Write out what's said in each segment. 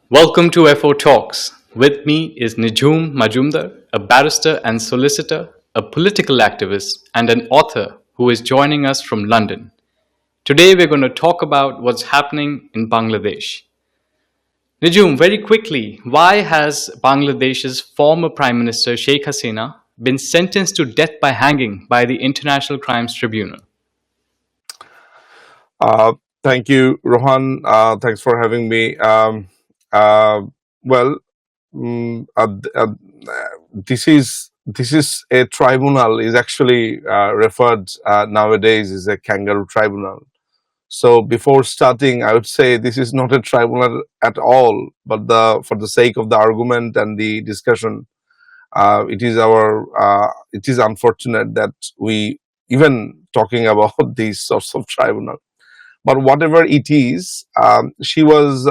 Welcome to FO Talks. With me is Nijhoom Majumder, a barrister and solicitor, a political activist, and an author who is joining us from London. Today we're going to talk about what's happening in Bangladesh. Nijhoom, very quickly, why has Bangladesh's former Prime Minister Sheikh Hasina been sentenced to death by hanging by the International Crimes Tribunal? Uh, Thank you, Rohan. Thanks for having me. Uh, well, mm, uh, th- uh, this is a tribunal. Is actually referred nowadays as a kangaroo tribunal. So before starting, I would say this is not a tribunal at all. But for the sake of the argument and the discussion, it is unfortunate that we even talking about these sorts of tribunal. But whatever it is, she was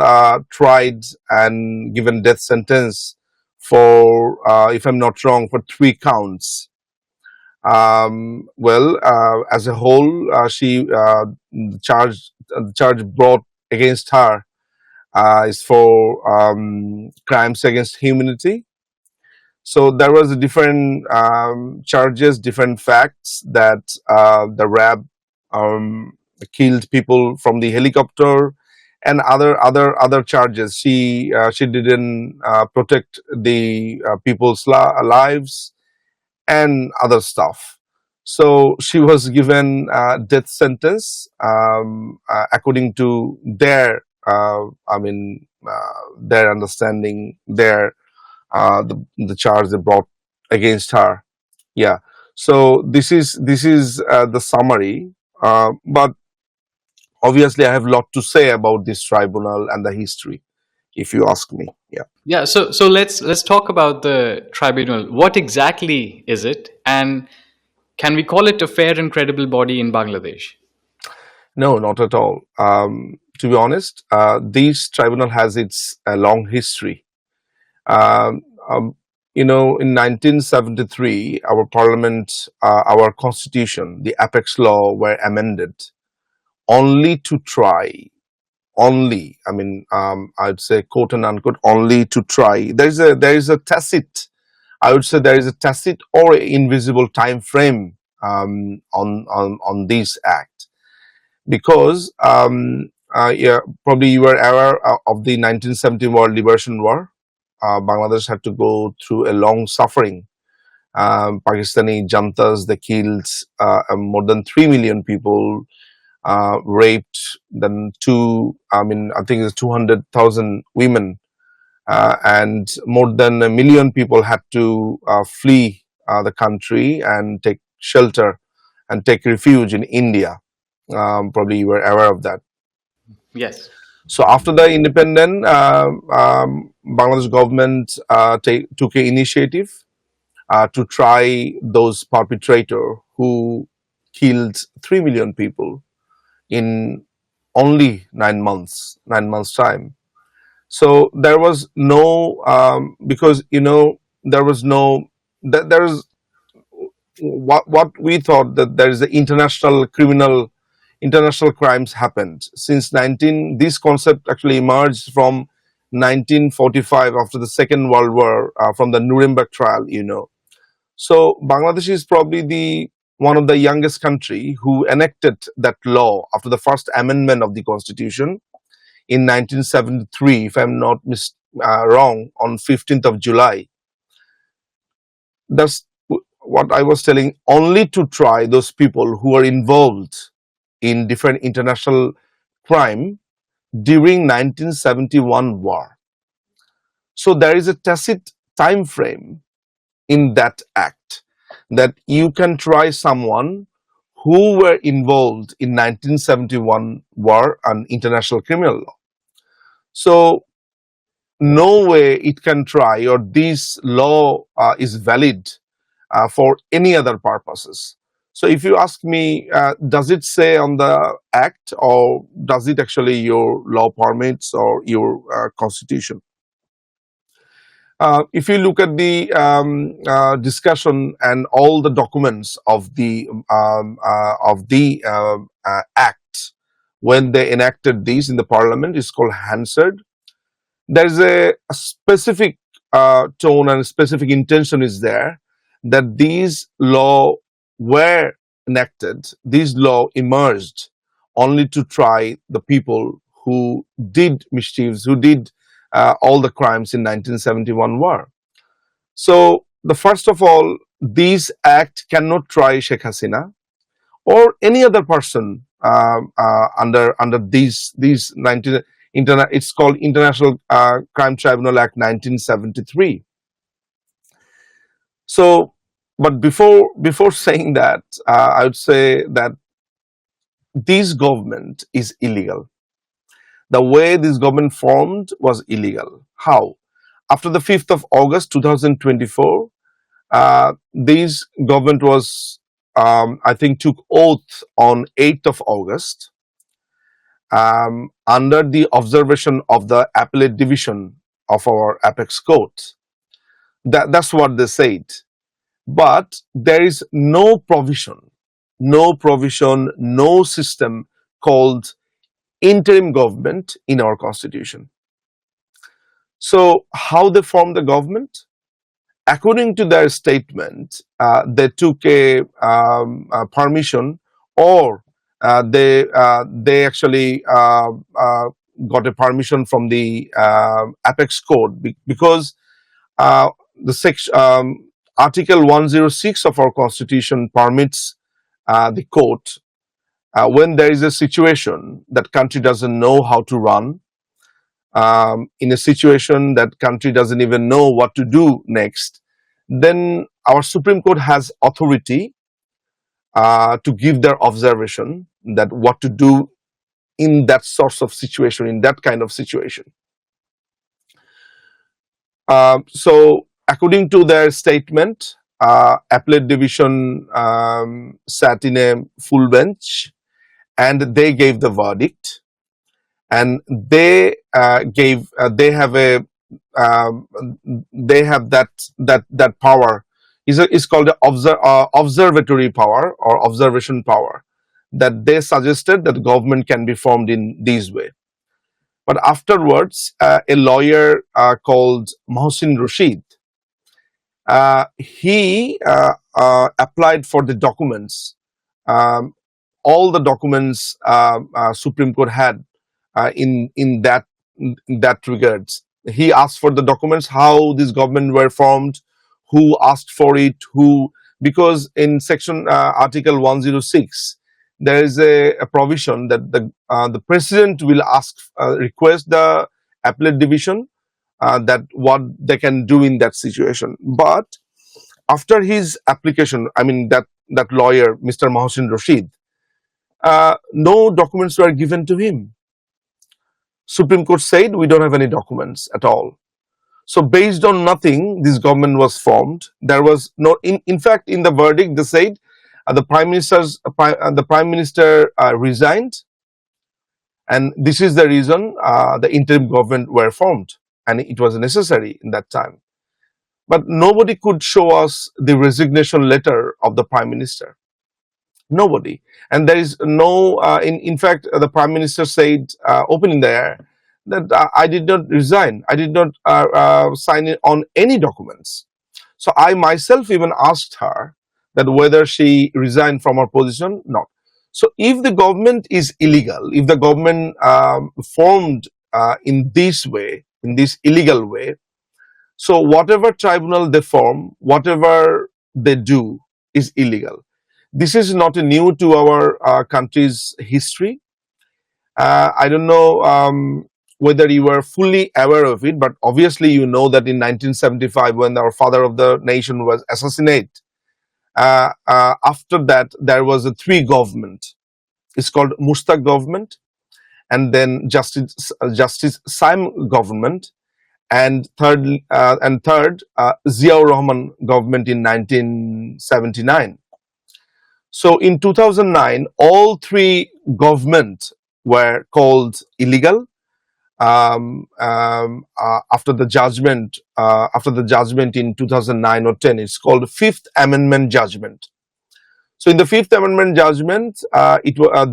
tried and given death sentence for, if I'm not wrong, for 3 counts. As a whole, the charge brought against her is for crimes against humanity. So there was different charges, different facts that the RAB um, killed people from the helicopter, and other charges. She didn't protect the people's lives and other stuff. So she was given death sentence according to their understanding, the charge they brought against her. Yeah. So this is the summary. But obviously, I have a lot to say about this tribunal and the history, if you ask me. Yeah. So let's talk about the tribunal. What exactly is it, and can we call it a fair and credible body in Bangladesh? No, not at all. To be honest, this tribunal has its long history. Um, um, in 1973, our parliament, our constitution, the apex law were amended only to try, only, I'd say quote and unquote, only to try. There is a tacit, I would say there is a tacit or invisible time frame on this act, because yeah, probably you were aware of the 1970 World Liberation War. Bangladesh had to go through a long suffering. Pakistani jantas, they killed more than 3 million people, raped, then I think it's 200,000 women, and more than 1 million people had to flee the country and take shelter and take refuge in India. Probably you were aware of that. Yes. So after the independent, Bangladesh government took an initiative to try those perpetrator who killed 3 million people in only 9 months, 9 months time. So there was no, because there was no, there's what we thought, that there is an international crimes happened since 19. This concept actually emerged from 1945, after the Second World War, from the Nuremberg trial. So Bangladesh is probably the one of the youngest country who enacted that law after the first amendment of the constitution in 1973, if I'm not wrong, on 15th of July. That's what I was telling, only to try those people who are involved in different international crime during 1971 war. So there is a tacit time frame in that act, that you can try someone who were involved in 1971 war and international criminal law. So no way it can try, or this law is valid for any other purposes. So if you ask me, does it say on the act, or does it actually your law permits or your constitution? If you look at the discussion and all the documents of the act when they enacted these in the parliament, it's called Hansard. there's a specific tone and specific intention is there that these law were enacted, these law emerged only to try the people who did mischiefs, who did all the crimes in 1971 war. So the first of all, these act cannot try Sheikh Hasina or any other person under these 19 it's called International Crime Tribunal Act 1973. So, but before saying that, I would say that this government is illegal. The way this government formed was illegal. How? After the 5th of August 2024, this government was, I think, took oath on 8th of August under the observation of the appellate division of our apex court. That's what they said. But there is no provision, no system called interim government in our constitution. So how they formed the government? According to their statement, they took a permission, or they actually got a permission from the apex court because the section Article 106 of our constitution permits the court when there is a situation that country doesn't know how to run, in a situation that country doesn't even know what to do next, then our Supreme Court has authority to give their observation that what to do in that sort of situation, in that kind of situation. So according to their statement, appellate division sat in a full bench and they gave the verdict, and they they have a they have that power is called the observatory power or observation power, that they suggested that the government can be formed in this way. But afterwards, a lawyer called Mohsin Rashid, he applied for the documents, all the documents Supreme Court had in that regards. He asked for the documents, how this government were formed, who asked for it, who, because in section Article 106, there is a provision that the president will ask, request the appellate division that what they can do in that situation. But after his application, I mean that lawyer, Mr. Mohsin Rashid, no documents were given to him. Supreme Court said we don't have any documents at all. So based on nothing, this government was formed. There was no, in fact, in the verdict, they said the Prime Minister resigned, and this is the reason the interim government were formed, and it was necessary in that time. But nobody could show us the resignation letter of the Prime Minister. Nobody. And there is no, in fact, the Prime Minister said open in the air that I did not resign. I did not sign it on any documents. So I myself even asked her that whether she resigned from her position. No. So if the government is illegal, if the government formed in this way, in this illegal way, so whatever tribunal they form, whatever they do is illegal. This is not new to our country's history. I don't know whether you were fully aware of it, but obviously you know that in 1975, when our father of the nation was assassinated, after that there was a three government. It's called Mustaq government, and then Justice Syme government, and third Ziaur Rahman government in 1979. So in 2009, all three governments were called illegal after the judgment. After the judgment in 2009 or 10, it's called Fifth Amendment judgment. So in the Fifth Amendment judgment,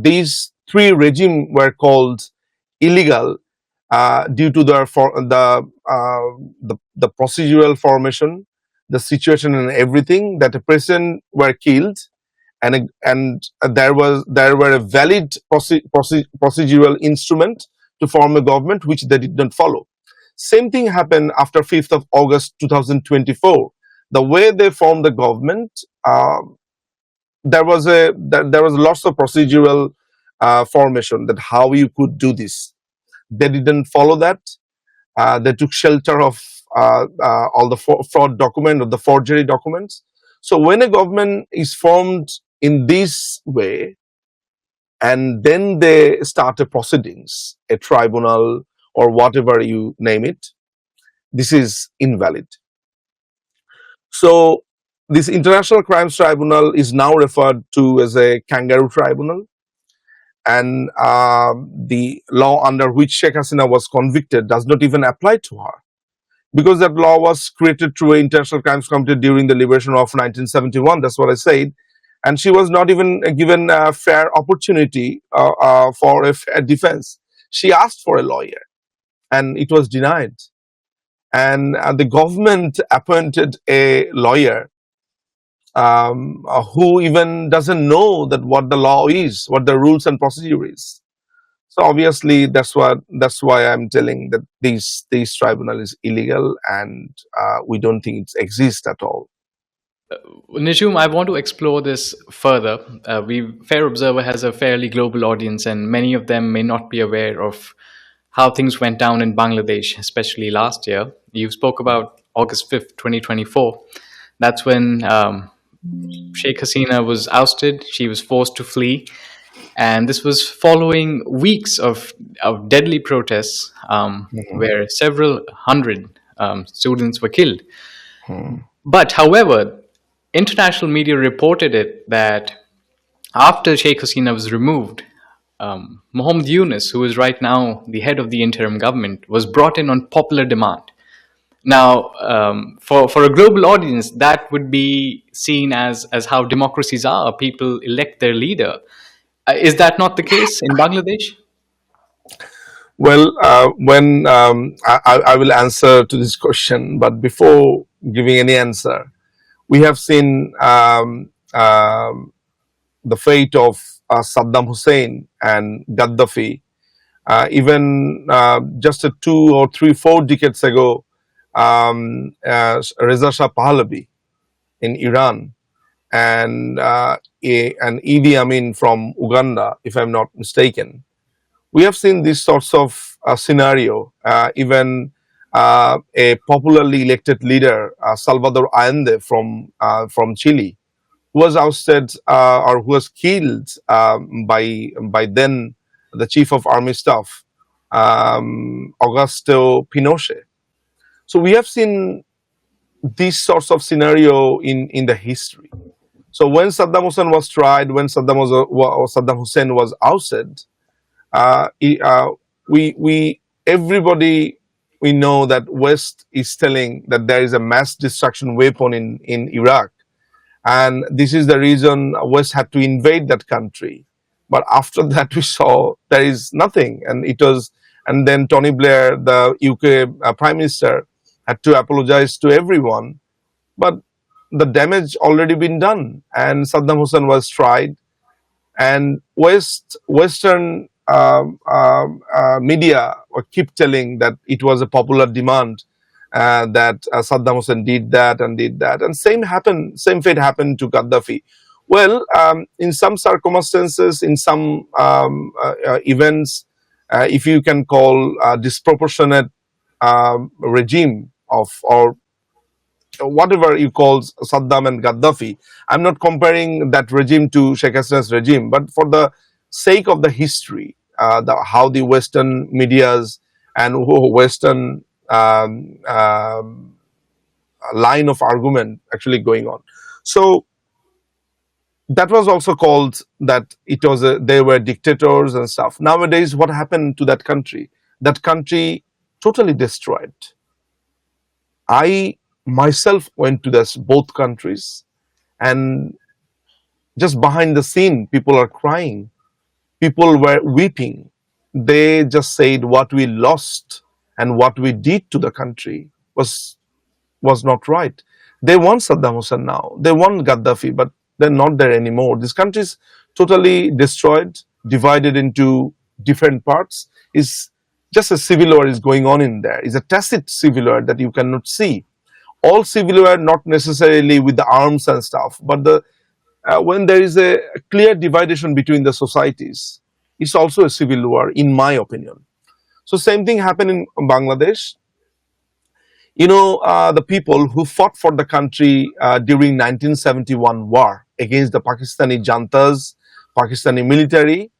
these three regimes were called illegal due to the procedural formation, the situation and everything, that a president were killed, and there were a valid procedural instrument to form a government which they did not follow. Same thing happened after 5th of August 2024. The way they formed the government, there was lots of procedural formation, that how you could do this. They didn't follow that. They took shelter of all the fraud document, or the forgery documents. So when a government is formed in this way, and then they start a proceedings, a tribunal or whatever you name it, this is invalid. So this International Crimes Tribunal is now referred to as a Kangaroo Tribunal, and the law under which Sheikh Hasina was convicted does not even apply to her, because that law was created through an International Crimes Committee during the liberation of 1971. That's what I said. And she was not even given a fair opportunity for a fair defense. She asked for a lawyer, and it was denied. And the government appointed a lawyer who even doesn't know that what the law is, what the rules and procedure is. So obviously that's why I'm telling that this tribunal is illegal, and we don't think it exists at all. Nijhoom, I want to explore this further. Fair Observer has a fairly global audience, and many of them may not be aware of how things went down in Bangladesh, especially last year. You spoke about August 5th, 2024. That's when Sheikh Hasina was ousted. She was forced to flee. And this was following weeks of deadly protests where several hundred students were killed. But however, international media reported it that after Sheikh Hasina was removed, Muhammad Yunus, who is right now the head of the interim government, was brought in on popular demand. Now, for a global audience, that would be seen as how democracies are. People elect their leader. Is that not the case in Bangladesh? Well, when I will answer to this question, but before giving any answer, we have seen the fate of Saddam Hussein and Gaddafi. Even just 4 decades ago, Reza Shah Pahlavi in Iran, and Idi Amin from Uganda, if I'm not mistaken. We have seen these sorts of scenario. Even a popularly elected leader, Salvador Allende from Chile, who was ousted or who was killed by then the chief of army staff, Augusto Pinochet. So we have seen these sorts of scenario in the history. So when Saddam Hussein was tried, when Saddam Hussein was ousted, everybody we know that West is telling that there is a mass destruction weapon in Iraq, and this is the reason West had to invade that country. But after that, we saw there is nothing, and then Tony Blair, the UK Prime Minister, had to apologize to everyone. But the damage already been done, and Saddam Hussein was tried, and Western media keep telling that it was a popular demand, that Saddam Hussein did that, and same fate happened to Gaddafi. Well, in some circumstances, in some events, if you can call disproportionate regime of, or whatever you call Saddam and Gaddafi. I'm not comparing that regime to Sheikh Hasina's regime, but for the sake of the history, how the Western medias and Western line of argument actually going on. So that was also called that they were dictators and stuff. Nowadays, what happened to that country? That country totally destroyed. I myself went to both countries, and just behind the scene, people are crying. People were weeping. they just said what we lost and what we did to the country was not right. They want Saddam Hussein now. They want Gaddafi, but they're not there anymore. This country is totally destroyed, divided into different parts. Is just a civil war is going on in there. It's a tacit civil war that you cannot see. All civil war, not necessarily with the arms and stuff, but when there is a clear division between the societies, it's also a civil war, in my opinion. So same thing happened in Bangladesh. The people who fought for the country during 1971 war against the Pakistani Jantas, Pakistani military,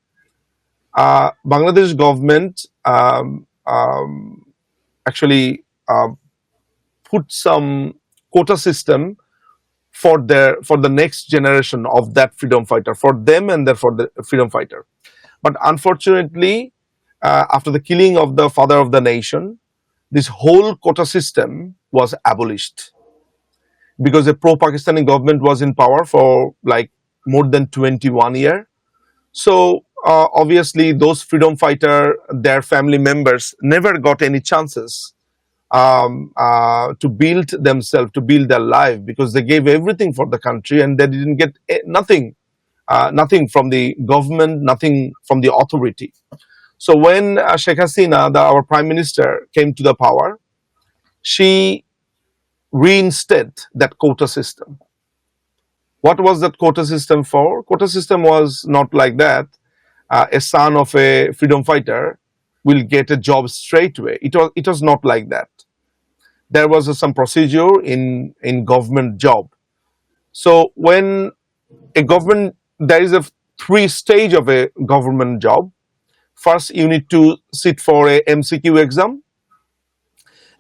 Bangladesh government actually put some quota system for the next generation of that freedom fighter, for them and for the freedom fighter. But unfortunately, after the killing of the father of the nation, this whole quota system was abolished because the pro-Pakistani government was in power for like more than 21 years. So obviously, those freedom fighter, their family members never got any chances to build themselves, to build their life, because they gave everything for the country and they didn't get nothing, nothing from the government, nothing from the authority. So when Sheikh Hasina, our Prime Minister, came to the power, she reinstated that quota system. What was that quota system for? Quota system was not like that. A son of a freedom fighter will get a job straight away. It was not like that. There was some procedure in government job. So when a government, there is a 3 stage of a government job. First, you need to sit for a MCQ exam,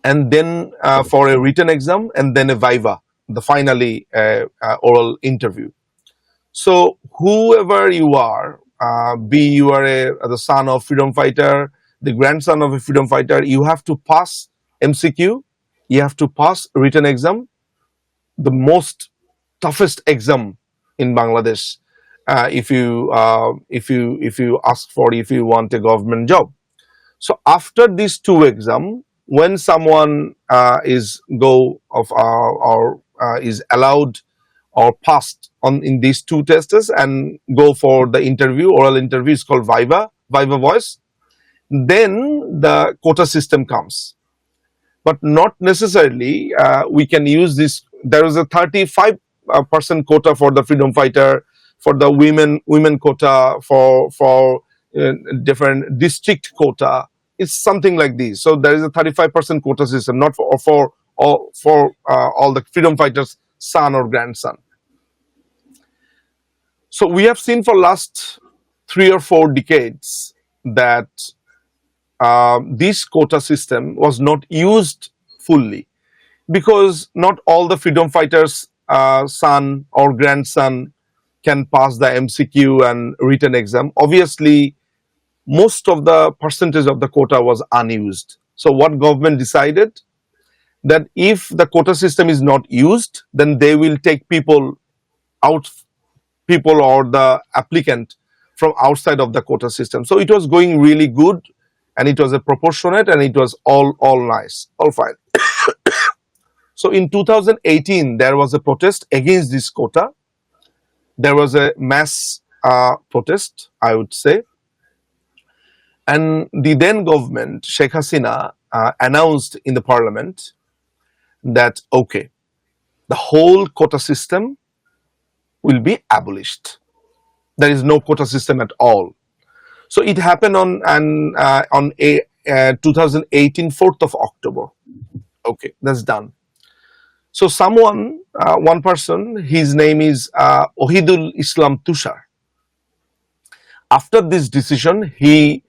and then for a written exam, and then a viva, the finally oral interview. So whoever you are, be you are the son of freedom fighter, the grandson of a freedom fighter, you have to pass MCQ, you have to pass written exam, the most toughest exam in Bangladesh. If you ask for, if you want a government job. So after these 2 exam, when someone is is allowed or passed on in these 2 tests and go for the interview, oral interview is called viva voice, then the quota system comes. But not necessarily we can use this. There is a 35% quota for the freedom fighter, for the women quota, for different district quota. It's something like this. So there is a 35% quota system, not for all the freedom fighters' son or grandson. So we have seen for last 3 or 4 decades that this quota system was not used fully, because not all the freedom fighters' son or grandson can pass the MCQ and written exam. Obviously, most of the percentage of the quota was unused. So what government decided, that if the quota system is not used, then they will take people or the applicant from outside of the quota system. So it was going really good, and it was a proportionate, and it was all nice, all fine. So in 2018, there was a protest against this quota. There was a mass protest, I would say. And the then government, Sheikh Hasina, announced in the parliament that, okay, the whole quota system will be abolished. There is no quota system at all. So it happened on 2018, 4th of October. Okay, that's done. So one person, his name is Ohidul Islam Tushar. After this decision, he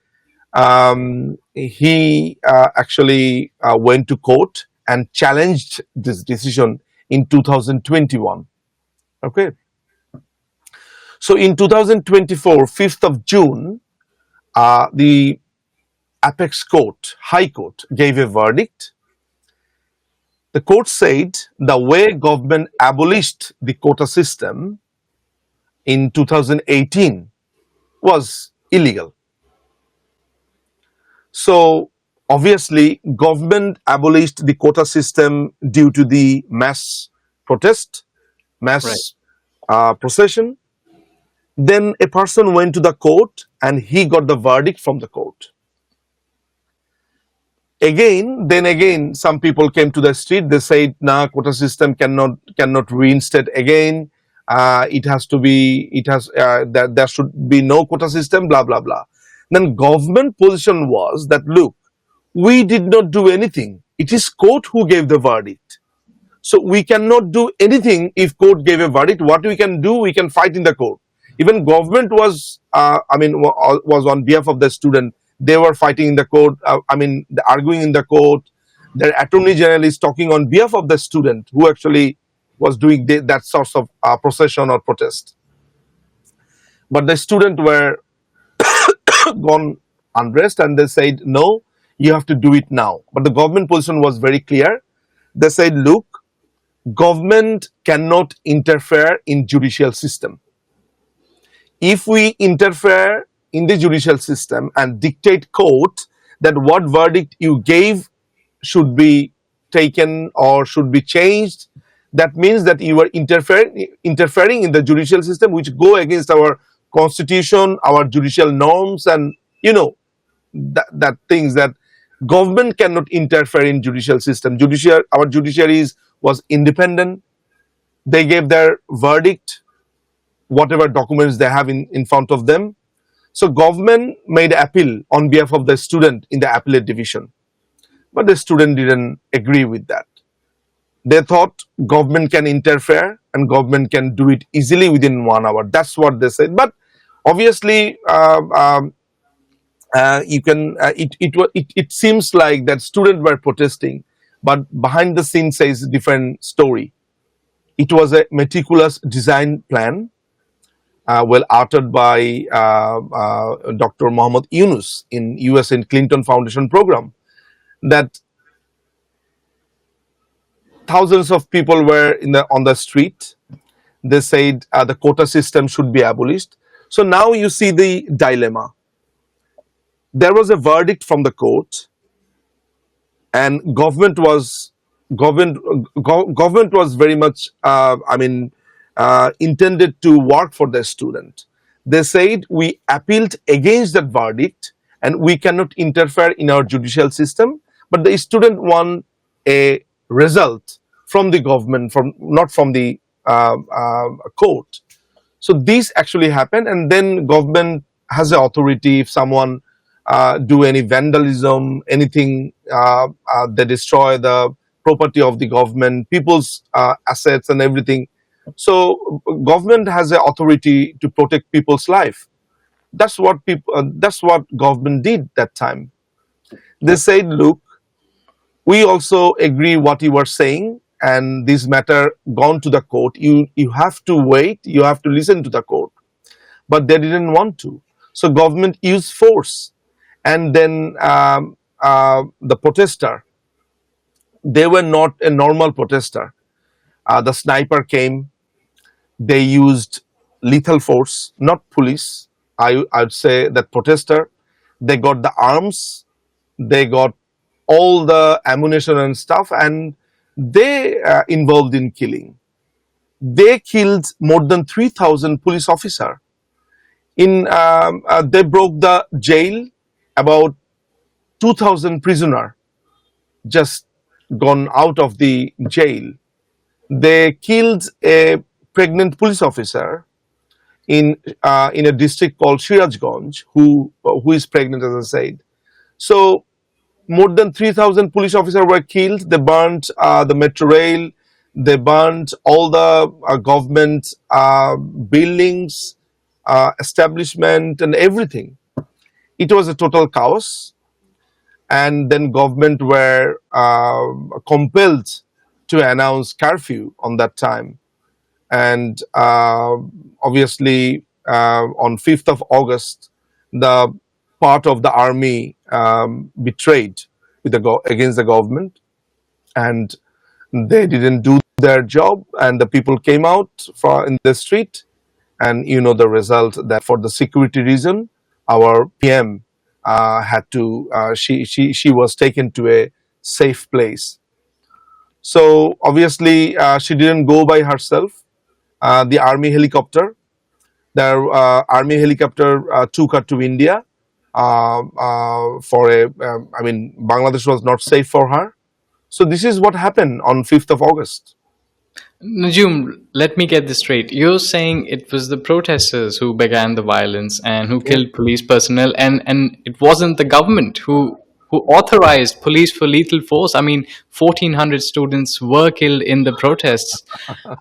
actually went to court and challenged this decision in 2021. Okay. So in 2024, 5th of June, the Apex Court, High Court, gave a verdict. The court said the way government abolished the quota system in 2018 was illegal. So obviously, government abolished the quota system due to the mass protest, Right. mass procession. Then a person went to the court and he got the verdict from the court. Then again, some people came to the street. They said, "Nah, quota system cannot reinstate again. It has to be. It has that there should be no quota system. Blah blah blah." Then government position was that, look, we did not do anything. It is court who gave the verdict. So we cannot do anything if court gave a verdict. What we can do, we can fight in the court. Even government was, was on behalf of the student. They were fighting in the court. Arguing in the court. The attorney general is talking on behalf of the student who actually was doing that sort of procession or protest. But the student were gone unrest and they said, no, you have to do it now. But the government position was very clear. They said, look, government cannot interfere in judicial system. If we interfere in the judicial system and dictate court that what verdict you gave should be taken or should be changed, that means that you are interfering in the judicial system, which go against our constitution, our judicial norms, and that things that government cannot interfere in judicial system. Our judiciaries was independent. They gave their verdict, whatever documents they have in front of them. So government made appeal on behalf of the student in the appellate division. But the student didn't agree with that. They thought government can interfere and government can do it easily within 1 hour. That's what they said. But obviously, it seems like that students were protesting, but behind the scenes says different story. It was a meticulous design plan, well uttered by Dr. Muhammad Yunus in US in Clinton Foundation program, that thousands of people were on the street. They said the quota system should be abolished. So now you see the dilemma. There was a verdict from the court, and government was very much intended to work for the student. They said, we appealed against that verdict and we cannot interfere in our judicial system, but the student want a result from the government, not from the court. So this actually happened, and then government has the authority. If someone do any vandalism, anything, they destroy the property of the government, people's assets and everything. So government has the authority to protect people's life. That's what government did that time. They said, look, we also agree what you were saying, and this matter gone to the court. You have to wait. You have to listen to the court. But they didn't want to. So government used force. And then the protester, they were not a normal protester. The sniper came. They used lethal force, not police. I'd say that protester, they got the arms, they got all the ammunition and stuff, and they involved in killing. They killed more than 3,000 police officers. They broke the jail. About 2,000 prisoner just gone out of the jail. They killed a pregnant police officer in a district called Sirajganj, who is pregnant, as I said. So more than 3,000 police officers were killed. They burnt the metro rail. They burnt all the government buildings, establishment, and everything. It was a total chaos. And then government were compelled to announce curfew on that time. And obviously, on 5th of August, the part of the army betrayed against the government, and they didn't do their job, and the people came out in the street, and you know the result, that for the security reason, our PM had to she was taken to a safe place. So obviously she didn't go by herself. The army helicopter, army helicopter took her to India for a. I mean, Bangladesh was not safe for her. So this is what happened on 5th of August. Najum, let me get this straight. You're saying it was the protesters who began the violence and who Yeah. killed police personnel, and it wasn't the government who authorized police for lethal force. I mean, 1,400 students were killed in the protests.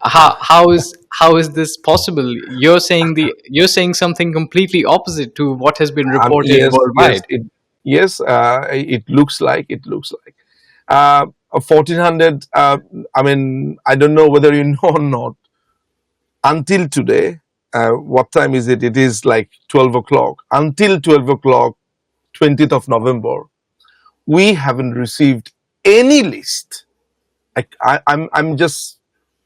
How is this possible? You're saying something completely opposite to what has been reported Yes, yes, worldwide. it looks like it looks like 1400. I mean, I don't know whether you know or not. Until today, what time is it? It is like 12 o'clock. Until 12 o'clock, 20th of November, we haven't received any list. I'm just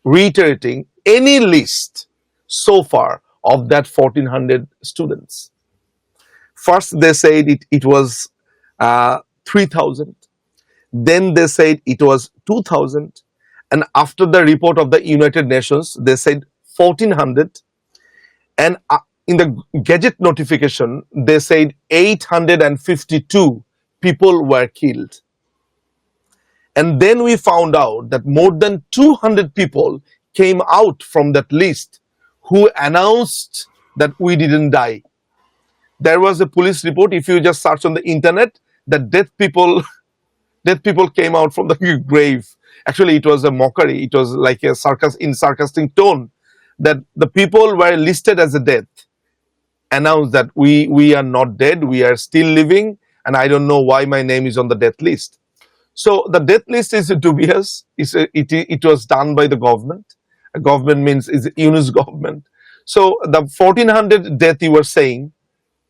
reiterating, any list so far of that 1400 students. First, they said it was 3,000. Then they said it was 2,000. And after the report of the United Nations, they said 1,400. And in the Gazette notification, they said 852 people were killed. And then we found out that more than 200 people came out from that list who announced that we didn't die. There was a police report. If you just search on the internet, that dead people came out from the grave. Actually, it was a mockery. It was like a sarcastic tone, that the people were listed as a dead, announced that we are not dead, we are still living, and I don't know why my name is on the death list. So the death list is dubious. It was done by the government. Government means is Yunus government. So the 1,400 death you were saying,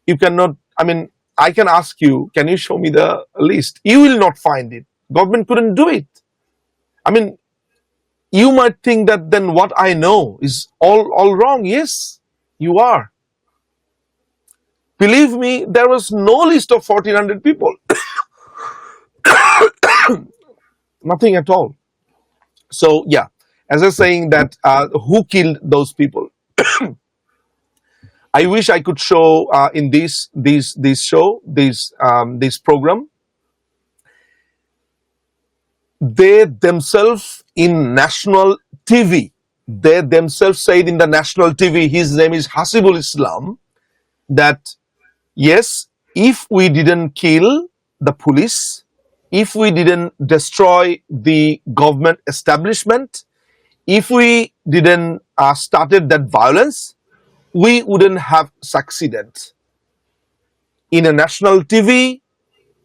you cannot. I mean, I can ask you, can you show me the list? You will not find it. Government couldn't do it. I mean, you might think that then what I know is all wrong. Yes, you are. Believe me, there was no list of 1,400 people. Nothing at all. So yeah, as I was saying that who killed those people? I wish I could show in this program. They themselves in national TV. They themselves said in the national TV, his name is Hasibul Islam, that yes, if we didn't kill the police, if we didn't destroy the government establishment, if we didn't started that violence, we wouldn't have succeeded. In a national TV,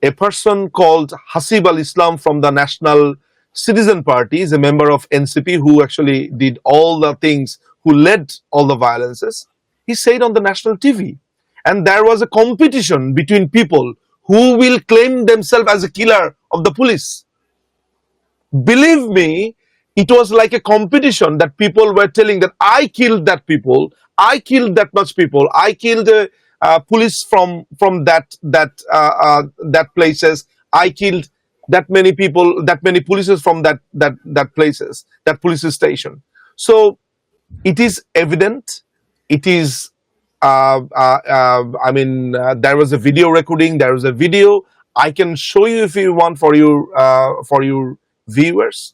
a person called Hasib al Islam from the National Citizen Party is a member of NCP who actually did all the things, who led all the violences. He said on the national TV, and there was a competition between people who will claim themselves as a killer of the police. Believe me, it was like a competition that people were telling that I killed that people, I killed that much people, I killed police from that places, I killed that many people, that many polices from that places, that police station. So it is evident. It is. I mean, there was a video recording. There was a video. I can show you if you want for your viewers.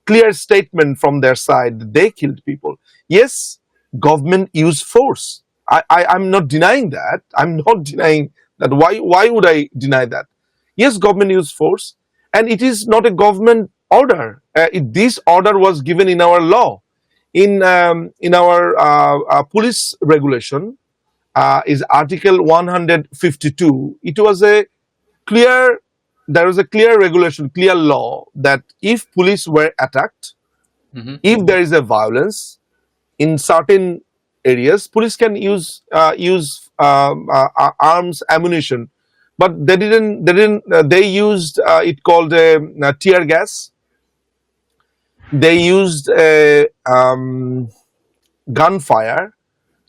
Clear statement from their side. They killed people. Yes, government used force. I'm not denying that. I'm not denying that. Why would I deny that? Yes, government used force, and it is not a government order. This order was given in our law, in our police regulation. Is Article 152. It was a clear. There was a clear regulation, clear law that if police were attacked, if there is a violence in certain areas, police can use arms, ammunition, but they didn't. They used it called a tear gas. They used a gunfire,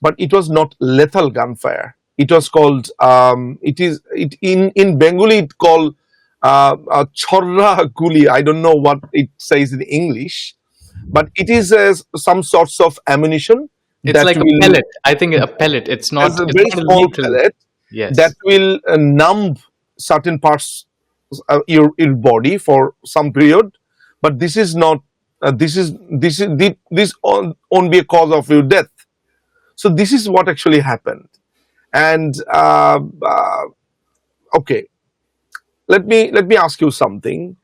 but it was not lethal gunfire. It was called. In Bengali it called chorra guli. I don't know what it says in English, but it is some sorts of ammunition It's that like a will, pellet. I think a pellet. It's as not. a It's very not a small lethal. pellet that Yes. will numb certain parts your body for some period. But this is not. This won't be a cause of your death. So this is what actually happened. And okay, let me ask you something.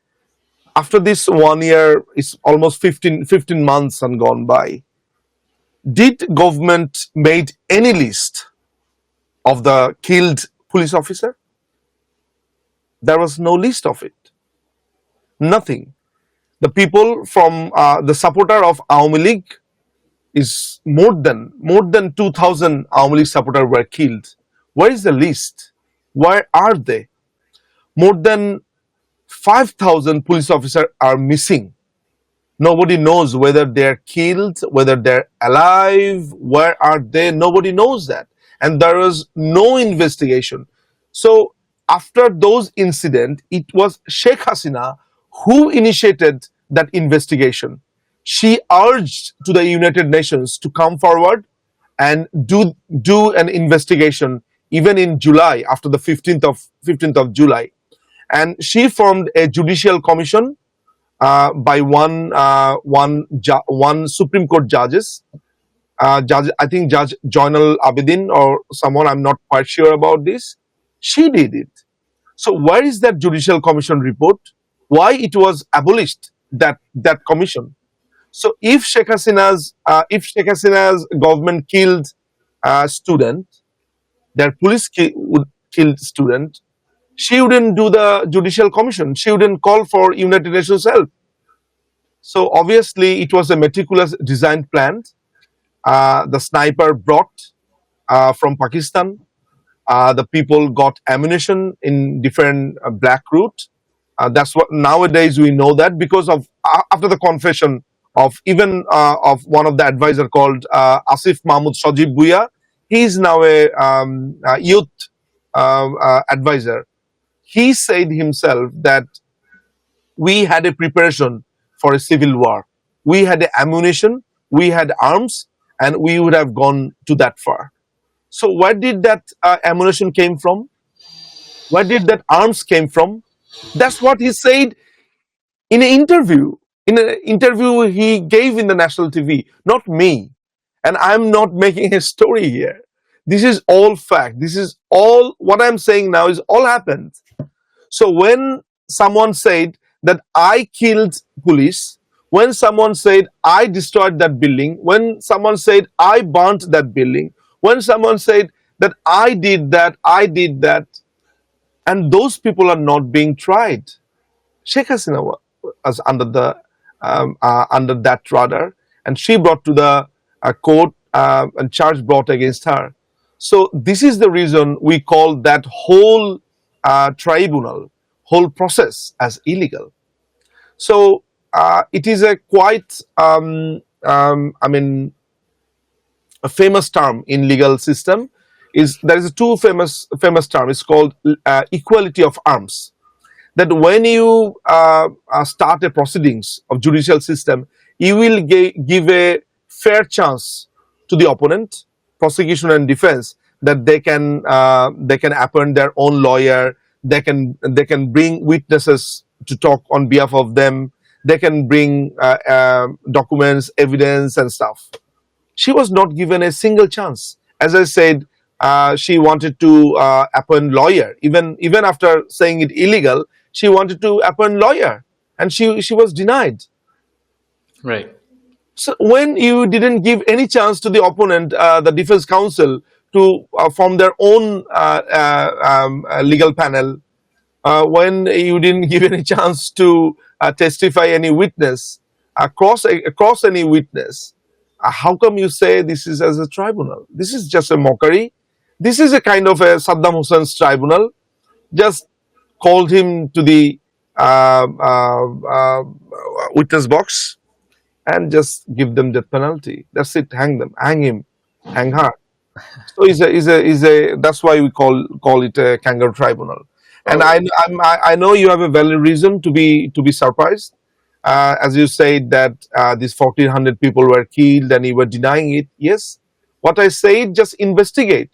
After this 1 year, it's almost 15 months and gone by. Did government made any list of the killed police officer? There was no list of it. Nothing. The people from the supporter of Awami League is more than 2,000 Awami League supporters were killed. Where is the list? Where are they? More than 5,000 police officers are missing. Nobody knows whether they're killed, whether they're alive, where are they? Nobody knows that. And there was no investigation. So after those incidents, it was Sheikh Hasina who initiated that investigation. She urged to the United Nations to come forward and do an investigation even in July, after the 15th of July. And she formed a judicial commission by one Supreme Court judge, I think Judge Joinal Abedin or someone, I'm not quite sure about this. She did it. So where is that judicial commission report? Why it was abolished, that commission? So if Sheikh Hasina's government killed a student, their police would kill student, she wouldn't do the judicial commission. She wouldn't call for United Nations help. So obviously, it was a meticulous designed plan. The sniper brought from Pakistan. The people got ammunition in different black route. That's what nowadays we know that because of after the confession of even of one of the advisor called Asif Mahmood Sajib Buya. He is now a youth advisor. He said himself that we had a preparation for a civil war. We had ammunition, we had arms, and we would have gone to that far. So where did that ammunition came from? Where did that arms came from? That's what he said in an interview. In an interview he gave in the national TV, not me. And I'm not making a story here. This is all fact. This is all what I'm saying now is all happened. So when someone said that I killed police, when someone said I destroyed that building, when someone said I burnt that building, when someone said that I did that, and those people are not being tried. Sheikh Hasina was under that radar, and she brought to the court and charge brought against her. So this is the reason we call that whole tribunal, whole process as illegal. So it is a quite, I mean, a famous term in legal system. There is a two famous term. It's called equality of arms. That when you start a proceedings of judicial system, you will give a fair chance to the opponent, prosecution and defense, that they can appoint their own lawyer, they can bring witnesses to talk on behalf of them, they can bring documents, evidence, and stuff. She was not given a single chance. As I said, she wanted to appoint lawyer. Even after saying it illegal, she wanted to appoint lawyer, and she was denied. Right. So when you didn't give any chance to the opponent, the defense counsel, to form their own legal panel, when you didn't give any chance to testify any witness, across any witness, how come you say this is as a tribunal? This is just a mockery. This is a kind of a Saddam Hussein's tribunal. Just called him to the witness box and just give them death penalty. That's it. Hang them. Hang him. Hang her. So is a that's why we call it a kangaroo tribunal. And Oh, I know you have a valid reason to be surprised, as you said that these 1,400 people were killed and you were denying it. Yes, what I said, just investigate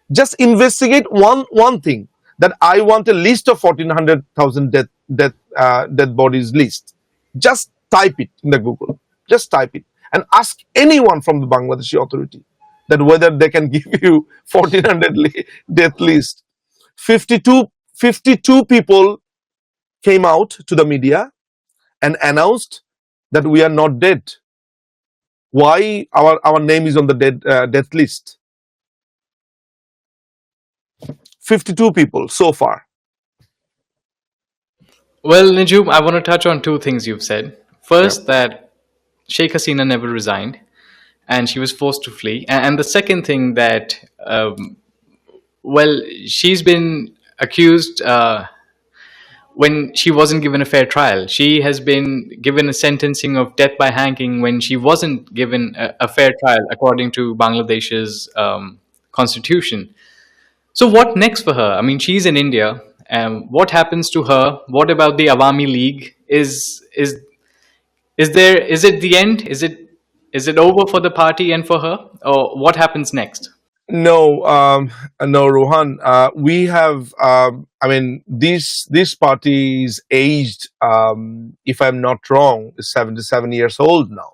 one thing, that I want a list of 1,400,000 dead bodies list. Just type it in the Google. Just type it and ask anyone from the Bangladeshi authority that whether they can give you 1,400 death list. 52, 52 people came out to the media and announced that we are not dead. Why our name is on the death list? 52 people so far. well, Nijhoom, I want to touch on two things you've said. Yeah. First, that Sheikh Hasina never resigned and she was forced to flee. And the second thing that, well, she's been accused when she wasn't given a fair trial. She has been given a sentencing of death by hanging when she wasn't given a fair trial according to Bangladesh's constitution. So what next for her? I mean, she's in India. What happens to her? What about the Awami League? Is there, is it the end? Is it over for the party and for her, or what happens next? No, no, Rohan. We have. I mean, this party is aged. If I'm not wrong, is 77 years old now.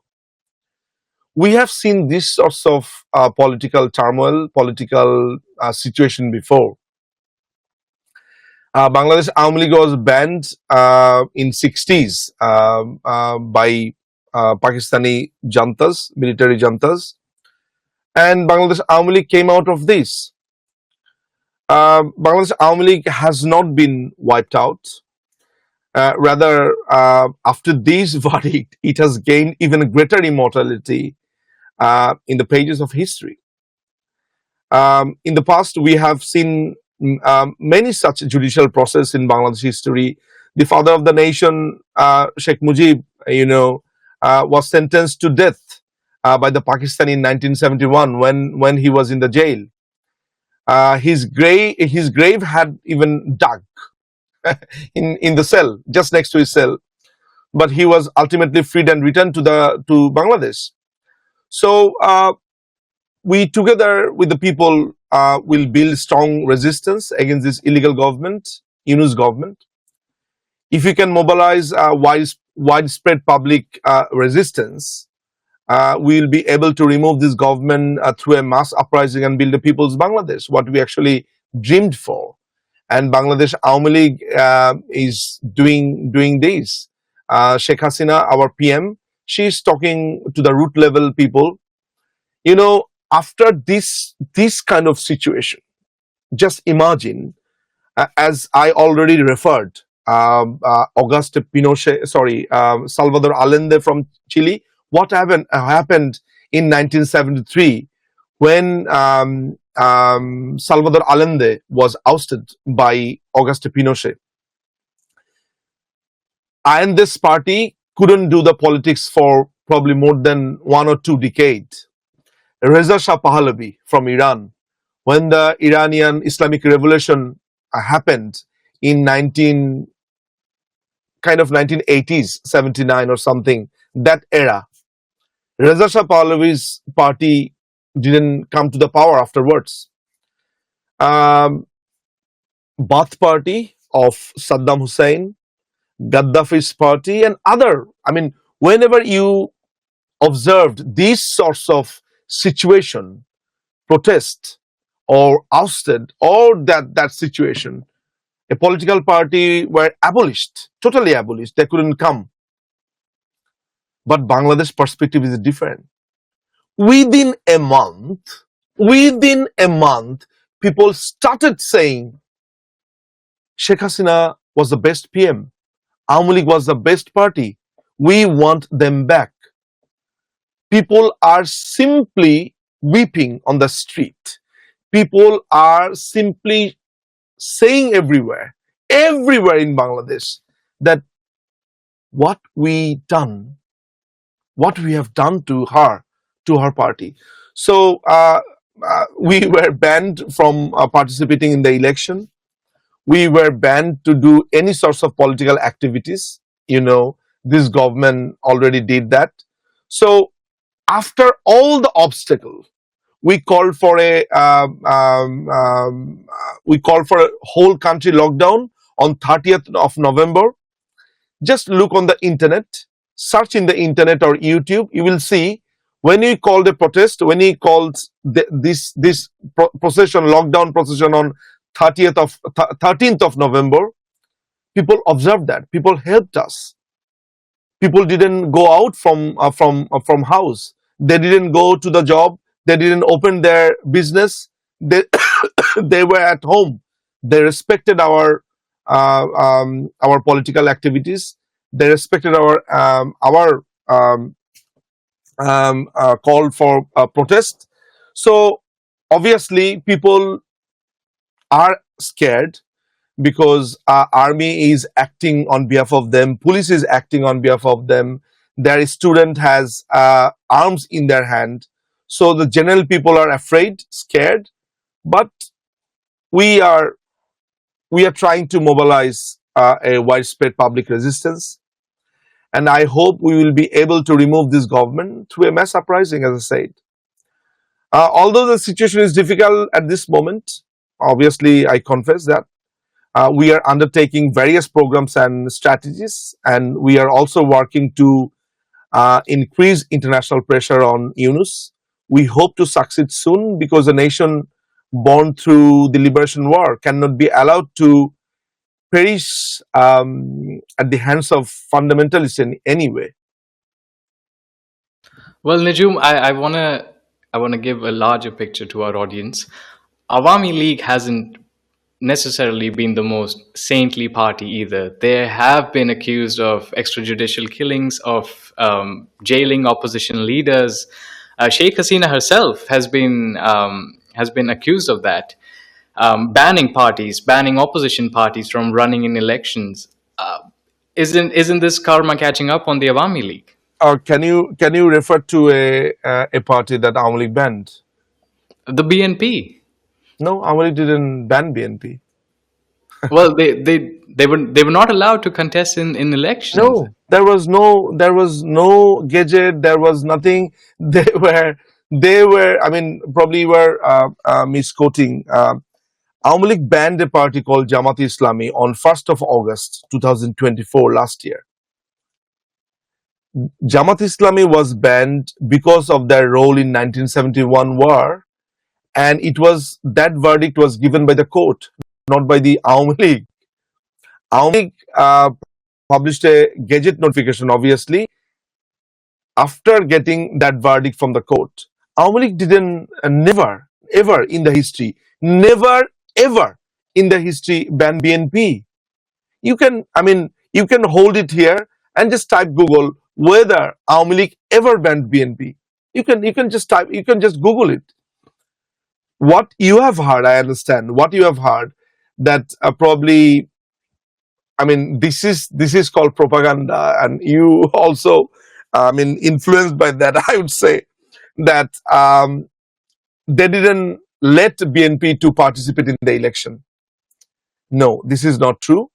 We have seen this sorts of political turmoil, political situation before. Bangladesh Awami League was banned in 60s by Pakistani jantas, military jantas, and Bangladesh Awami League came out of this. Bangladesh Awami League has not been wiped out. Rather, after this verdict, it has gained even greater immortality in the pages of history. In the past, we have seen many such judicial process in Bangladesh history. The father of the nation, Sheikh Mujib, was sentenced to death by the Pakistan in 1971 when he was in the jail. His grave had even dug in the cell, just next to his cell. But he was ultimately freed and returned to Bangladesh. So we, together with the people, will build strong resistance against this illegal government, Yunus government. If we can mobilize widespread public resistance, we will be able to remove this government through a mass uprising and build a people's Bangladesh, what we actually dreamed for. And Bangladesh Awami League is doing this. Sheikh Hasina, our PM, she's talking to the root level people. After this kind of situation, just imagine, as I already referred, Augusto Pinochet, Salvador Allende from Chile. What happened in 1973 when Salvador Allende was ousted by Augusto Pinochet? And this party couldn't do the politics for probably more than 1 or 2 decades. Reza Shah Pahlavi from Iran, when the Iranian Islamic Revolution happened in 1980s, 79 or something, that era, Reza Shah Pahlavi's party didn't come to the power afterwards. Baath Party of Saddam Hussein, Gaddafi's party, and other. I mean, whenever you observed these sorts of situation, protest or ousted, or that situation, a political party were abolished, totally abolished. They couldn't come. But Bangladesh perspective is different. Within a month, people started saying Sheikh Hasina was the best PM. Awami League was the best party. We want them back. People are simply weeping on the street. People are simply saying everywhere in Bangladesh, that what we have done to her party. So we were banned from participating in the election. We were banned to do any sorts of political activities. You know, this government already did that. So after all the obstacles, we called for a whole country lockdown on 30th of November. Just look on the internet, search in the internet or YouTube. You will see when he called a protest, when he called this procession, lockdown procession on 13th of November, people observed that. People helped us. People didn't go out from house. They didn't go to the job. They didn't open their business. They they were at home. They respected our political activities. They respected our call for protest. So obviously, people are scared because army is acting on behalf of them, police is acting on behalf of them. Their student has arms in their hand, so the general people are afraid, scared. But we are trying to mobilize a widespread public resistance, and I hope we will be able to remove this government through a mass uprising, as I said. Although the situation is difficult at this moment, obviously I confess that we are undertaking various programs and strategies, and we are also working to increase international pressure on Yunus. We hope to succeed soon, because a nation born through the liberation war cannot be allowed to perish at the hands of fundamentalists in any way. Well, Nijhoom, I wanna give a larger picture to our audience. Awami League hasn't necessarily been the most saintly party either. They have been accused of extrajudicial killings, of jailing opposition leaders. Sheikh Hasina herself has been accused of that, banning opposition parties from running in elections. Isn't this karma catching up on the Awami League? Can you refer to a party that Awami League banned? The BNP. No, Awami League didn't ban BNP. Well, they were not allowed to contest in elections. No, there was no gadget. There was nothing. They were. I mean, probably were misquoting. Awami League banned a party called Jamaat-e-Islami on 1st of August 2024, last year. Jamaat-e-Islami was banned because of their role in 1971 war, and that verdict was given by the court, not by the Awami League. Awami League published a gazette notification, obviously, after getting that verdict from the court. Awami League didn't, never, ever in the history, never, ever in the history ban BNP. You can hold it here and just type Google whether Awami League ever banned BNP. You can just Google it. What you have heard, I understand. What you have heard, that probably, I mean, this is called propaganda, and you also, influenced by that. I would say that they didn't let BNP to participate in the election. No, this is not true.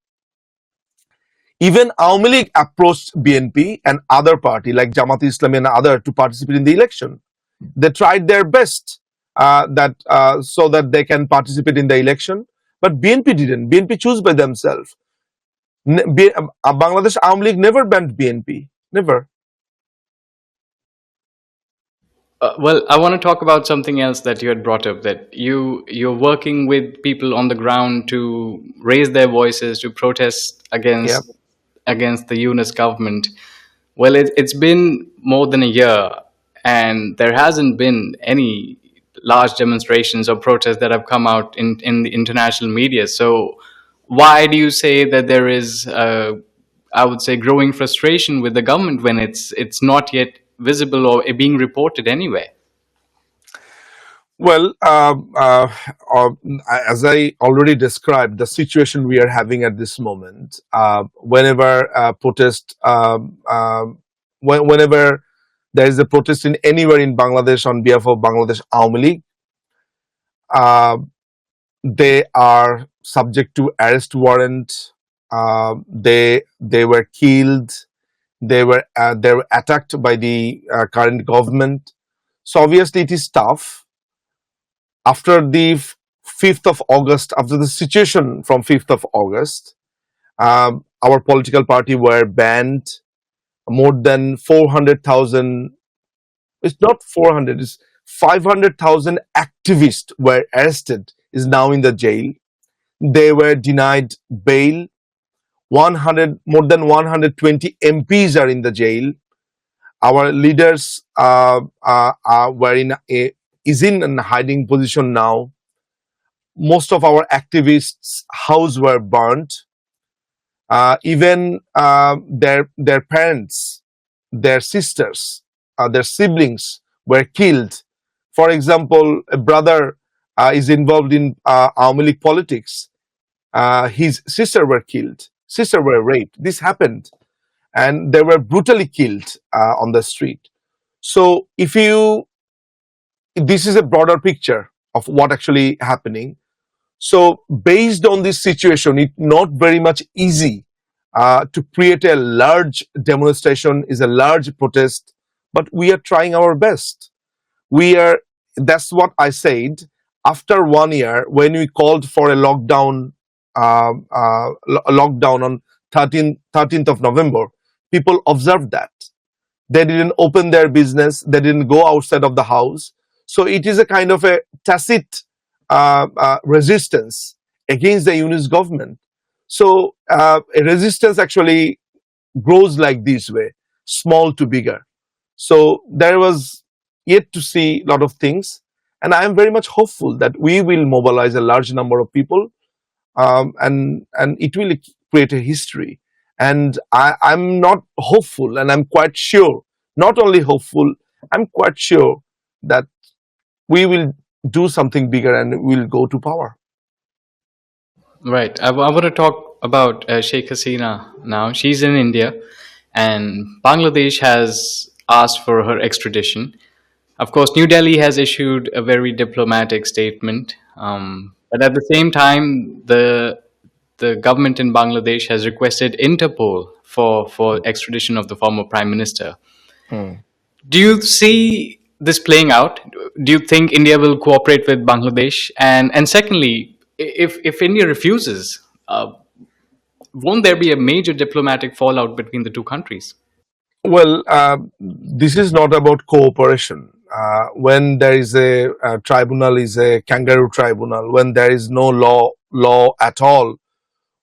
Even Awami League approached BNP and other party like Jamaat-e-Islami and other to participate in the election. They tried their best so that they can participate in the election, but BNP didn't. BNP chose by themselves. Bangladesh Awami League never banned BNP. Never. Well, I want to talk about something else that you had brought up, that you're working with people on the ground to raise their voices, to protest Yeah. against the Yunus government. Well, it's been more than a year, and there hasn't been any large demonstrations or protests that have come out in the international media. So why do you say that there is, I would say, growing frustration with the government when it's not yet visible or being reported anywhere? Well, as I already described, the situation we are having at this moment, whenever whenever there is a protest in anywhere in Bangladesh on behalf of Bangladesh Awami League, Uh, they are subject to arrest warrant. They were killed. They were attacked by the current government. So obviously it is tough. After the 5th of August, after the situation from 5th of August, our political party were banned. More than 400,000, it's not 400, it's 500,000 activists were arrested, is now in the jail. They were denied bail. 100, more than 120 MPs are in the jail. Our leaders were in is in a hiding position now. Most of our activists' houses were burnt. Even their parents, their sisters, their siblings were killed. For example, a brother is involved in Awami League politics. His sister were killed. Sister were raped. This happened, and they were brutally killed on the street. So, this is a broader picture of what actually happening. So, based on this situation, it's not very much easy to create a large demonstration, is a large protest, but we are trying our best. We are. That's what I said. After 1 year, when we called for a lockdown, lockdown on 13th of November, people observed that. They didn't open their business. They didn't go outside of the house. So it is a kind of a tacit resistance against the Yunus government. So a resistance actually grows like this way, small to bigger. So there was yet to see a lot of things, and I am very much hopeful that we will mobilize a large number of people, and it will create a history. And I'm not hopeful, and I'm quite sure, not only hopeful, I'm quite sure that we will do something bigger and we'll go to power. Right. I want to talk about Sheikh Hasina now. She's in India, and Bangladesh has asked for her extradition. Of course, New Delhi has issued a very diplomatic statement, but at the same time, the government in Bangladesh has requested Interpol for extradition of the former prime minister. Do you see this playing out? Do you think India will cooperate with Bangladesh? And secondly, if India refuses, won't there be a major diplomatic fallout between the two countries? Well, this is not about cooperation. When there is a tribunal, is a kangaroo tribunal. When there is no law at all,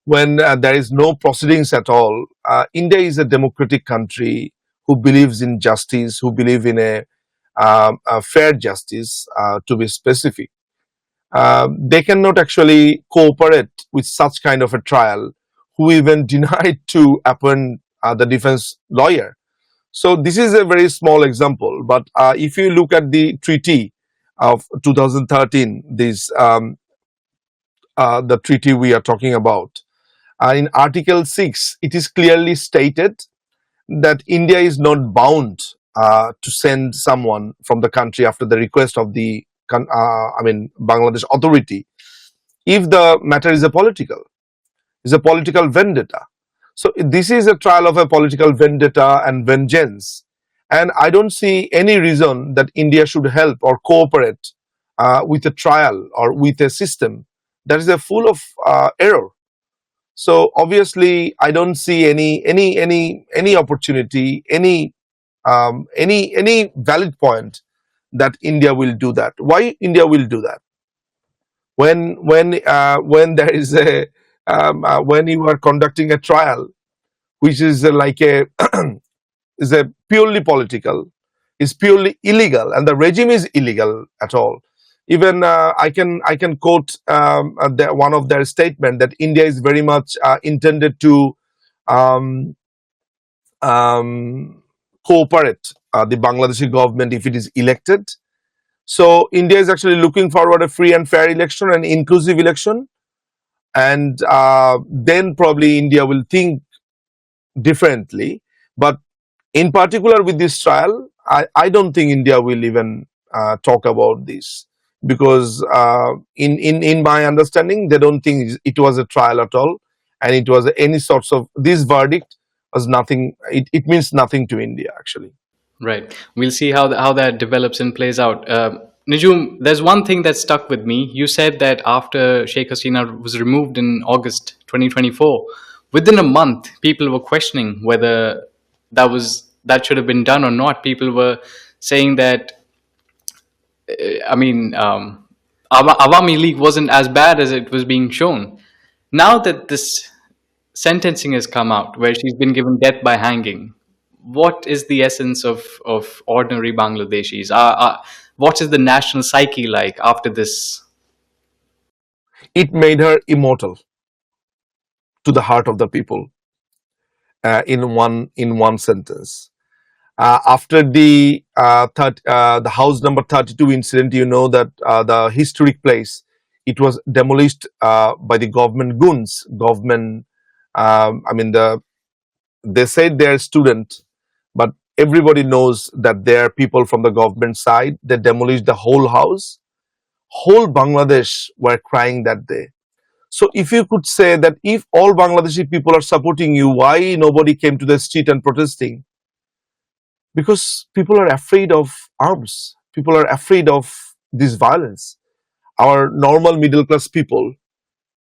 when there is no proceedings at all, India is a democratic country who believes in justice, who believe in a fair justice, to be specific. They cannot actually cooperate with such kind of a trial, who even denied to appoint the defense lawyer. So this is a very small example, but if you look at the treaty of 2013, the treaty we are talking about, in Article 6, it is clearly stated that India is not bound to send someone from the country after the request of the Bangladesh authority, if the matter is a political vendetta. So this is a trial of a political vendetta and vengeance, and I don't see any reason that India should help or cooperate with a trial or with a system that is a full of error. So obviously, I don't see any opportunity, any valid point that India will do that. Why India will do that? When there is a when you are conducting a trial, which is like a is a purely political, is purely illegal, and the regime is illegal at all. Even I can quote one of their statement that India is very much intended to um, cooperate the Bangladeshi government if it is elected. So India is actually looking forward a free and fair election, an inclusive election, and then probably India will think differently. But in particular with this trial, I don't think India will even talk about this. because in my understanding, they don't think it was a trial at all, and it was any sorts of this verdict was nothing. It means nothing to India actually. Right. We'll see how that develops and plays out. Nijhoom, there's one thing that stuck with me. You said that after Sheikh Hasina was removed in August 2024, within a month, people were questioning whether that should have been done or not. People were saying that, Awami League wasn't as bad as it was being shown. Now that this sentencing has come out, where she's been given death by hanging, what is the essence of ordinary Bangladeshis? What is the national psyche like after this? It made her immortal to the heart of the people in one sentence. After the house number 32 incident, you know that the historic place, it was demolished by the government goons. Government, they said they're student, but everybody knows that they're people from the government side. They demolished the whole house. Whole Bangladesh were crying that day. So if you could say that if all Bangladeshi people are supporting you, why nobody came to the street and protesting? Because people are afraid of arms. People are afraid of this violence. Our normal middle class people,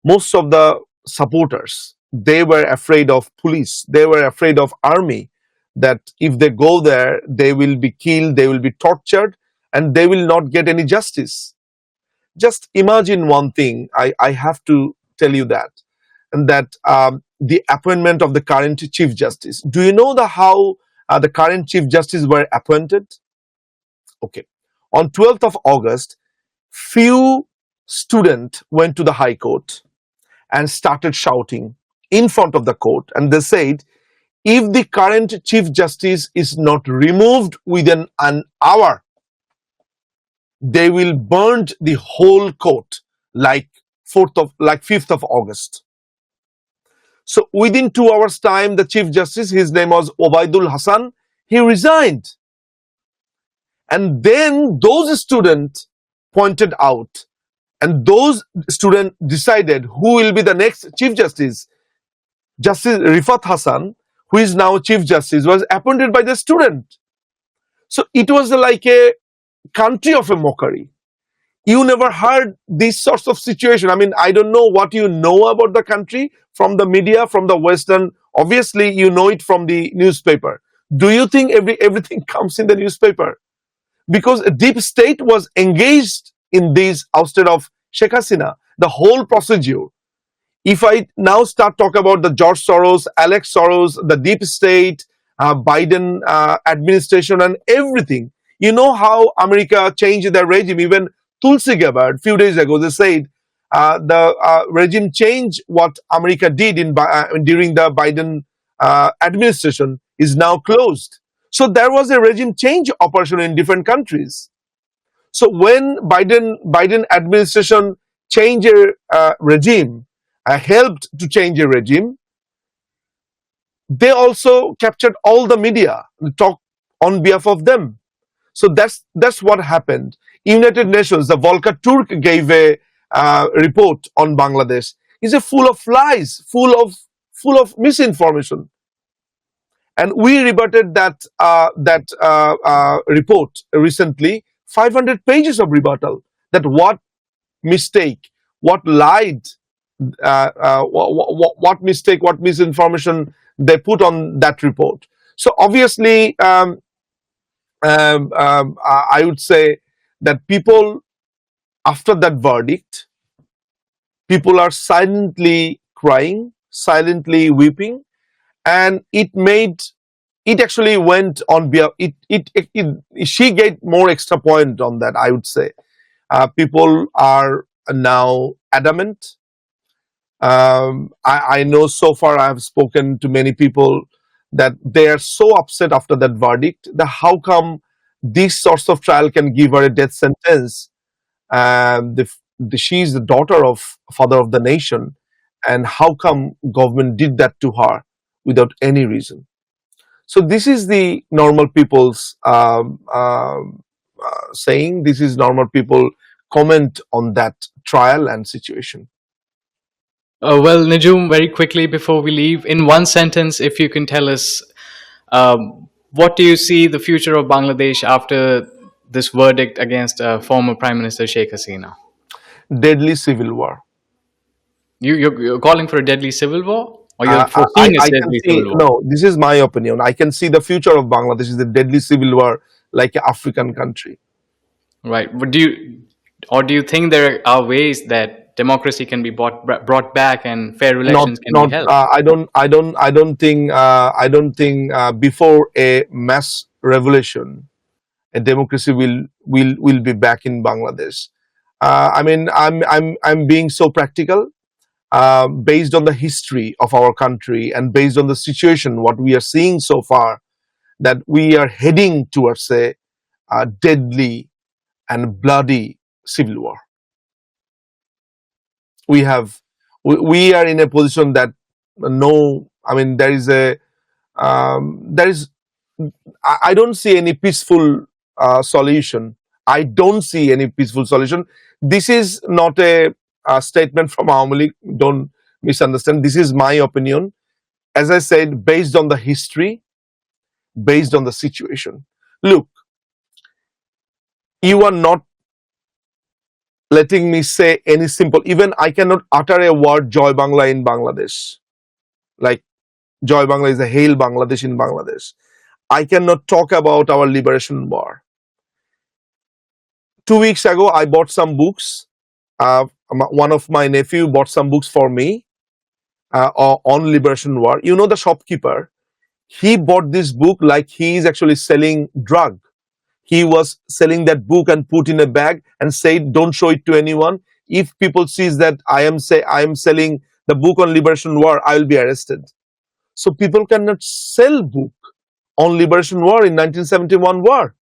most of the supporters, they were afraid of police. They were afraid of army, that if they go there, they will be killed, they will be tortured, and they will not get any justice. Just imagine one thing. I have to tell you that, and that the appointment of the current Chief Justice. Do you know how the current Chief Justice were appointed? Okay. On 12th of August, few students went to the High Court and started shouting in front of the court, and they said, if the current Chief Justice is not removed within an hour, they will burn the whole court, like 5th of August. So within 2 hours time, the Chief Justice, his name was Obaidul Hassan, he resigned. And then those students pointed out, and those students decided who will be the next Chief Justice. Justice Rifat Hassan, who is now Chief Justice, was appointed by the student. So it was like a country of a mockery. You never heard these sorts of situation. I mean, I don't know what you know about the country from the media, from the Western. Obviously, you know it from the newspaper. Do you think everything comes in the newspaper? Because a deep state was engaged in this ouster of Sheikh Hasina, the whole procedure. If I now start talk about the George Soros, Alex Soros, the deep state, Biden administration and everything, you know how America changed their regime. Even Tulsi Gabbard, few days ago, they said the regime changed what America did during the Biden administration is now closed. So there was a regime change operation in different countries. So when Biden administration changed a regime, helped to change a regime, they also captured all the media and talk on behalf of them. So that's what happened. United Nations, the Volker Turk gave a report on Bangladesh. It's full of lies, full of misinformation, and we rebutted that report recently. 500 pages of rebuttal. That what mistake, what lied, what mistake, what misinformation they put on that report. So obviously, I would say that people, after that verdict, people are silently crying, silently weeping, and it actually went on behalf. She get more extra point on that. I would say people are now adamant. I know so far I have spoken to many people that they are so upset after that verdict, that how come these sorts of trial can give her a death sentence. She is the daughter of father of the nation, and how come government did that to her without any reason? So this is the normal people's saying. This is normal people comment on that trial and situation. Well, Nijhoom, very quickly before we leave, in one sentence, if you can tell us, what do you see the future of Bangladesh after this verdict against former Prime Minister Sheikh Hasina? Deadly civil war. You're calling for a deadly civil war, or you're foreseeing a I can deadly see, civil war? no, this is my opinion. I can see the future of Bangladesh is a deadly civil war like an African country. Right. But do you think there are ways that democracy can be brought back and fair Not, elections can be not. held? I don't think before a mass revolution, a democracy will be back in Bangladesh. I mean, I'm being so practical. Based on the history of our country and based on the situation, what we are seeing so far, that we are heading towards a deadly and bloody civil war. We are in a position that no, I mean, there is, I don't see any peaceful solution. I don't see any peaceful solution. This is not a statement from Awami League. Don't misunderstand. This is my opinion. As I said, based on the history, based on the situation. Look, you are not letting me say any simple, even I cannot utter a word Joy Bangla in Bangladesh. Like Joy Bangla is a Hail Bangladesh in Bangladesh. I cannot talk about our liberation war. 2 weeks ago, I bought some books. One of my nephew bought some books for me on liberation war. You know, the shopkeeper, he bought this book like he is actually selling drug. He was selling that book and put in a bag and said, "Don't show it to anyone. If people sees that I am selling the book on liberation war, I will be arrested." So people cannot sell book on liberation war in 1971 war.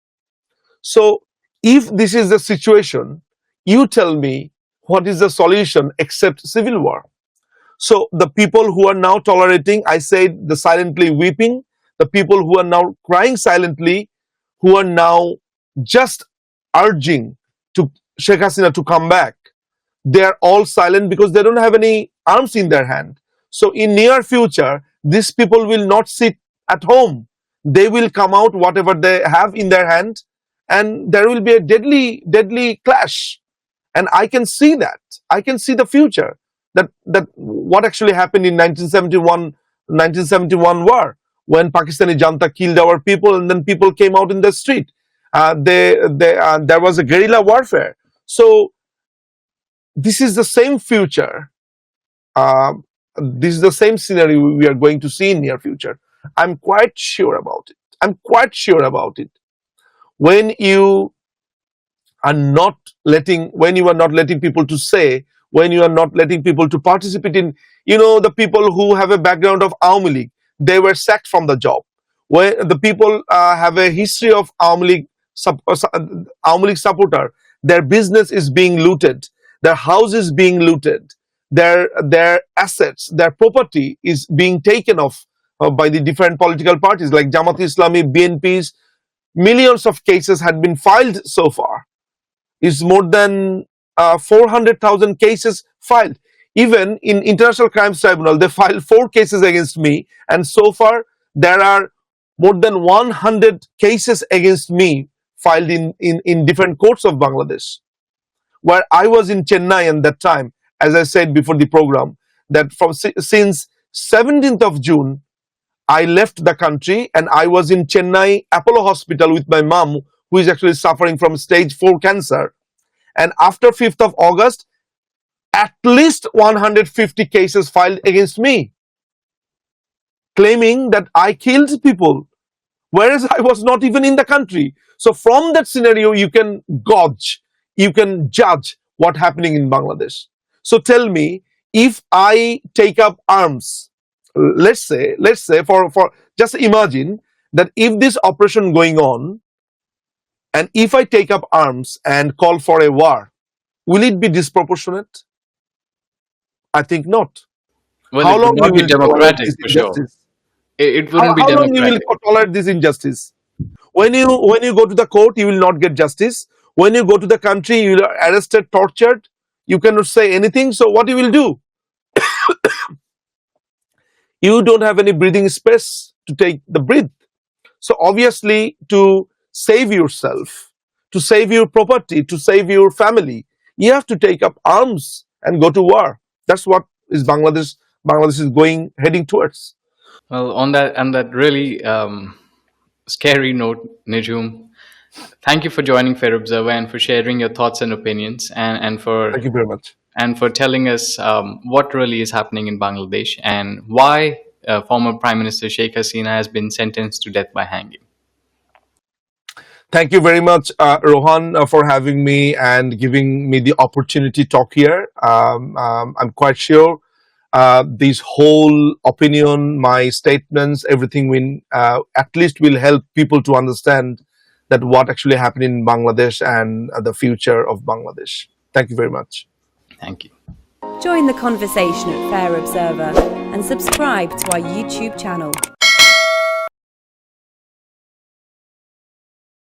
So if this is the situation, you tell me what is the solution except civil war? So the people who are now tolerating, I said, the silently weeping, the people who are now crying silently, who are now just urging to Sheikh Hasina to come back, they are all silent because they don't have any arms in their hand. So in near future, these people will not sit at home. They will come out whatever they have in their hand, and there will be a deadly clash. And I can see that. I can see the future. That what actually happened in 1971 war, when Pakistani Janta killed our people and then people came out in the street. There was a guerrilla warfare. So this is the same future. This is the same scenario we are going to see in near future. I'm quite sure about it. I'm quite sure about it. When you are not letting people to say, when you are not letting people to participate in, the people who have a background of Awami League, they were sacked from the job. When the people have a history of Awami League supporter, their business is being looted, their house is being looted, their assets, their property is being taken off by the different political parties like Jamaat Islami, BNPs. Millions of cases had been filed so far. It's more than 400,000 cases filed. Even in International Crimes Tribunal, they filed 4 cases against me, and so far there are more than 100 cases against me filed in different courts of Bangladesh. Where I was in Chennai at that time, as I said before the program, that since 17th of June, I left the country and I was in Chennai Apollo Hospital with my mom, who is actually suffering from stage 4 cancer. And after 5th of August, at least 150 cases filed against me, claiming that I killed people, whereas I was not even in the country. So from that scenario, you can judge what's happening in Bangladesh. So tell me, if I take up arms, let's say for just imagine that if this operation going on, and if I take up arms and call for a war, will it be disproportionate? I think not. Well, How it long would not you be will tolerate democratic this for sure. injustice? It wouldn't be How long you will democratic. tolerate this injustice? When you go to the court, you will not get justice. When you go to the country, you are arrested, tortured. You cannot say anything. So what you will do? You don't have any breathing space to take the breath. So obviously, to save yourself, to save your property, to save your family, you have to take up arms and go to war. That's what is Bangladesh is heading towards. Well, on that really scary note, Nijhoom, thank you for joining Fair Observer and for sharing your thoughts and opinions, Thank you very much. and for telling us what really is happening in Bangladesh and why former Prime Minister Sheikh Hasina has been sentenced to death by hanging. Thank you very much, Rohan, for having me and giving me the opportunity to talk here. I'm quite sure this whole opinion, my statements, everything will at least will help people to understand that what actually happened in Bangladesh and the future of Bangladesh. Thank you very much. Thank you. Join the conversation at Fair Observer and subscribe to our YouTube channel.